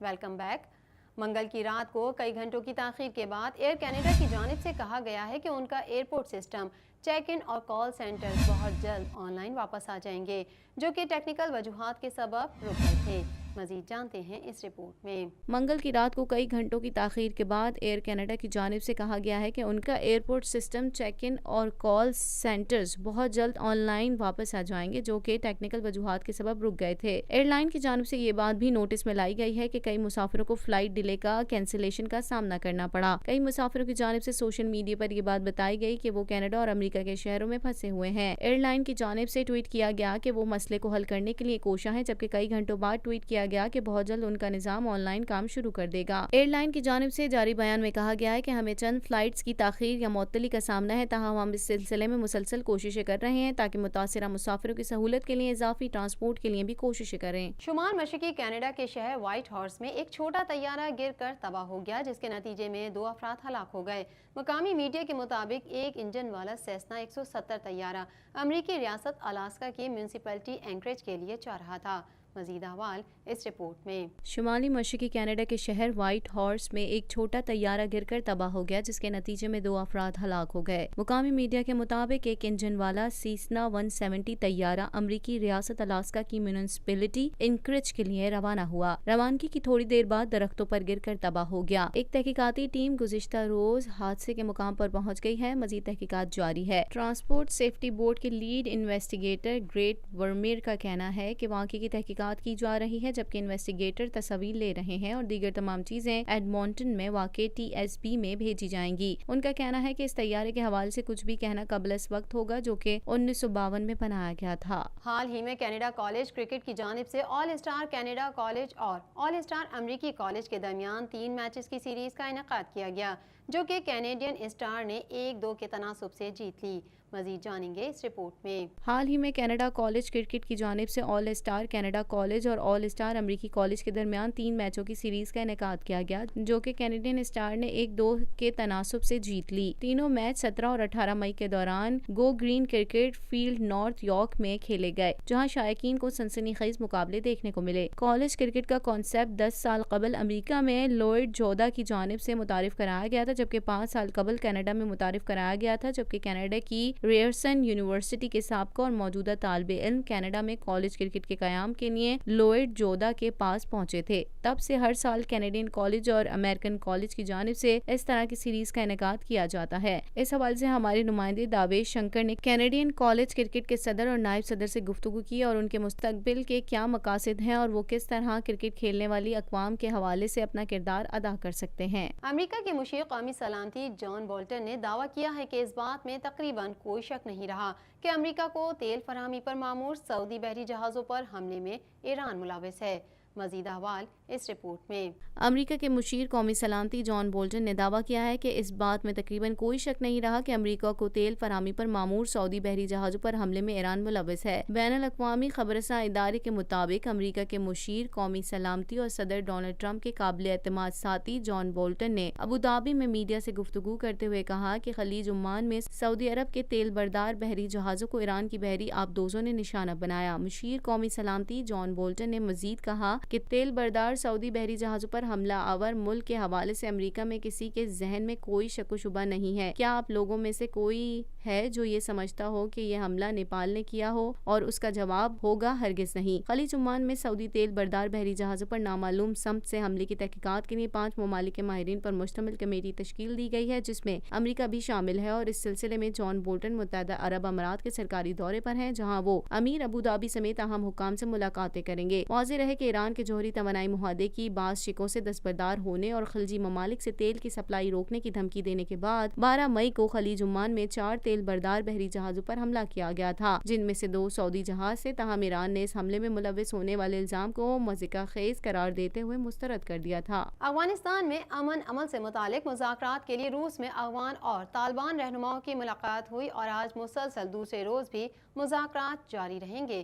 Welcome back. منگل کی رات کو کئی گھنٹوں کی تاخیر کے بعد ایئر کینیڈا کی جانب سے کہا گیا ہے کہ ان کا ایئرپورٹ سسٹم، چیک ان اور کال سینٹرز بہت جلد آن لائن واپس آ جائیں گے، جو کہ ٹیکنیکل وجوہات کے سبب رک گئے تھے۔ مزید جانتے ہیں اس رپورٹ میں۔ منگل کی رات کو کئی گھنٹوں کی تاخیر کے بعد ایئر کینیڈا کی جانب سے کہا گیا ہے کہ ان کا ایئرپورٹ سسٹم، چیک ان اور کال سینٹرز بہت جلد آن لائن واپس آ جائیں گے، جو کہ ٹیکنیکل وجوہات کے سبب رک گئے تھے۔ ایئر لائن کی جانب سے یہ بات بھی نوٹس میں لائی گئی ہے کہ کئی مسافروں کو فلائٹ ڈیلے کا کینسلیشن کا سامنا کرنا پڑا۔ کئی مسافروں کی جانب سے سوشل میڈیا پر یہ بات بتائی گئی کہ وہ کینیڈا اور امریکہ کے شہروں میں پھنسے ہوئے ہیں۔ ایئر لائن کی جانب سے ٹویٹ کیا گیا کہ وہ مسئلے کو حل کرنے کے لیے کوشاں ہیں، جبکہ کئی گھنٹوں بعد ٹویٹ کیا گیا کہ بہت جلد ان کا نظام آن لائن کام شروع کر دے گا۔ ایئر لائن کی جانب سے جاری بیان میں کہا گیا ہے کہ ہمیں چند فلائٹس کی تاخیر یا معطلی کا سامنا ہے، تاہم ہم اس سلسلے میں مسلسل کوششیں کر رہے ہیں تاکہ متاثرہ مسافروں کی سہولت کے لیے اضافی ٹرانسپورٹ کے لیے بھی کوششیں کریں۔ شمال مشرقی کینیڈا کے شہر وائٹ ہارس میں ایک چھوٹا طیارہ گر کر تباہ ہو گیا، جس کے نتیجے میں 2 افراد ہلاک ہو گئے۔ مقامی میڈیا کے مطابق ایک انجن والا سیسنا 170 طیارہ امریکی ریاست الاسکا کی میونسپلٹی اینکریج کے لیے جا رہا تھا۔ مزید احوال اس رپورٹ میں۔ شمالی مشرقی کینیڈا کے شہر وائٹ ہارس میں ایک چھوٹا طیارہ گر کر تباہ ہو گیا، جس کے نتیجے میں 2 افراد ہلاک ہو گئے۔ مقامی میڈیا کے مطابق ایک انجن والا سیسنا 170 طیارہ امریکی ریاست الاسکا کی میونسپلٹی اینکریج کے لیے روانہ ہوا۔ روانگی کی تھوڑی دیر بعد درختوں پر گر کر تباہ ہو گیا۔ ایک تحقیقاتی ٹیم گزشتہ روز حادثے کے مقام پر پہنچ گئی ہے۔ مزید تحقیقات جاری ہے۔ ٹرانسپورٹ سیفٹی بورڈ کے لیڈ انویسٹیگیٹر گریٹ ورمیر کا کہنا ہے کہ واقعے کی تحقیقات کی جا رہی ہے، جبکہ انویسٹیگیٹر تصاویر لے رہے ہیں اور دیگر تمام چیزیں ایڈمونٹن میں واقع TSB میں بھیجی جائیں گی۔ ان کا کہنا ہے کہ اس طیارے کے حوالے سے کچھ بھی کہنا قبل اس وقت ہوگا، جو کہ 1952 میں بنایا گیا تھا۔ حال ہی میں کینیڈا کالج کرکٹ کی جانب سے آل اسٹار کینیڈا کالج اور آل اسٹار امریکی کالج کے درمیان 3 میچز کی سیریز کا انعقاد کیا گیا، جو کہ کینیڈین اسٹار نے 1-2 کے تناسب سے جیت لی۔ مزید جانیں گے اس رپورٹ میں۔ حال ہی میں کینیڈا کالج کرکٹ کی جانب سے آل اسٹار کینیڈا کالج اور آل اسٹار امریکی کالج کے درمیان 3 میچوں کی سیریز کا انعقاد کیا گیا، جو کہ کینیڈین اسٹار نے 1-2 کے تناسب سے جیت لی۔ تینوں میچ 17 اور 18 مئی کے دوران go green cricket field North York میں کھیلے گئے، جہاں شائقین کو سنسنی خیز مقابلے دیکھنے کو ملے۔ کالج کرکٹ کا کانسیپٹ 10 سال قبل امریکہ میں لوئڈ جودا کی جانب سے متعارف کرایا گیا تھا، جبکہ 5 سال قبل کینیڈا میں متعارف کرایا گیا تھا، جبکہ کینیڈا کی ریئرسن یونیورسٹی کے سابقہ اور موجودہ طالب علم کینیڈا میں کالج کرکٹ کے قیام کے لیے لوئڈ جودا کے پاس پہنچے تھے۔ تب سے ہر سال کینیڈین کالج اور امریکن کالج کی جانب سے اس طرح کی سیریز کا انعقاد کیا جاتا ہے۔ اس حوالے سے ہمارے نمائندے داویش شنکر نے کینیڈین کالج کرکٹ کے صدر اور نائب صدر سے گفتگو کی اور ان کے مستقبل کے کیا مقاصد ہیں اور وہ کس طرح کرکٹ کھیلنے والی اقوام کے حوالے سے اپنا کردار ادا کر سکتے ہیں۔ امریکہ کے مشیر قومی سلامتی جان بولٹن نے دعویٰ کیا ہے کہ اس بات میں تقریباً کوئی شک نہیں رہا کہ امریکہ کو تیل فراہمی پر مامور سعودی بحری جہازوں پر حملے میں ایران ملوث ہے۔ مزید احوال اس رپورٹ میں۔ امریکہ کے مشیر قومی سلامتی جان بولٹن نے دعویٰ کیا ہے کہ اس بات میں تقریباً کوئی شک نہیں رہا کہ امریکہ کو تیل فراہمی پر مامور سعودی بحری جہازوں پر حملے میں ایران ملوث ہے۔ بین الاقوامی خبررساں ادارے کے مطابق امریکہ کے مشیر قومی سلامتی اور صدر ڈونلڈ ٹرمپ کے قابل اعتماد ساتھی جان بولٹن نے ابوظہبی میں میڈیا سے گفتگو کرتے ہوئے کہا کہ خلیج عمان میں سعودی عرب کے تیل بردار بحری جہازوں کو ایران کی بحری آبدوزوں نے نشانہ بنایا۔ مشیر قومی سلامتی جان بولٹن نے مزید کہا کہ تیل بردار سعودی بحری جہازوں پر حملہ آور ملک کے حوالے سے امریکہ میں کسی کے ذہن میں کوئی شک و شبہ نہیں ہے۔ کیا آپ لوگوں میں سے کوئی ہے جو یہ سمجھتا ہو کہ یہ حملہ نیپال نے کیا ہو؟ اور اس کا جواب ہوگا ہرگز نہیں۔ خلیج عمان میں سعودی تیل بردار بحری جہازوں پر نامعلوم سمت سے حملے کی تحقیقات کے لیے 5 ممالک کے ماہرین پر مشتمل کمیٹی تشکیل دی گئی ہے، جس میں امریکہ بھی شامل ہے، اور اس سلسلے میں جان بولٹن متحدہ عرب امارات کے سرکاری دورے پر ہیں، جہاں وہ امیر ابوظہبی سمیت اہم حکام سے ملاقاتیں کریں گے۔ واضح رہے کہ ایران کے جوہری توانائی معاہدے کی بعض شقوں سے دستبردار ہونے اور خلیجی ممالک سے تیل کی سپلائی روکنے کی دھمکی دینے کے بعد 12 مئی کو خلیج عمان میں 4 تیل بردار بحری جہازوں پر حملہ کیا گیا تھا، جن میں سے 2 سعودی جہاز سے، تاہم ایران نے اس حملے میں ملوث ہونے والے الزام کو مضحکہ خیز قرار دیتے ہوئے مسترد کر دیا تھا۔ افغانستان میں امن عمل سے متعلق مذاکرات کے لیے روس میں افغان اور طالبان رہنماؤں کی ملاقات ہوئی اور آج مسلسل دوسرے روز بھی مذاکرات جاری رہیں گے۔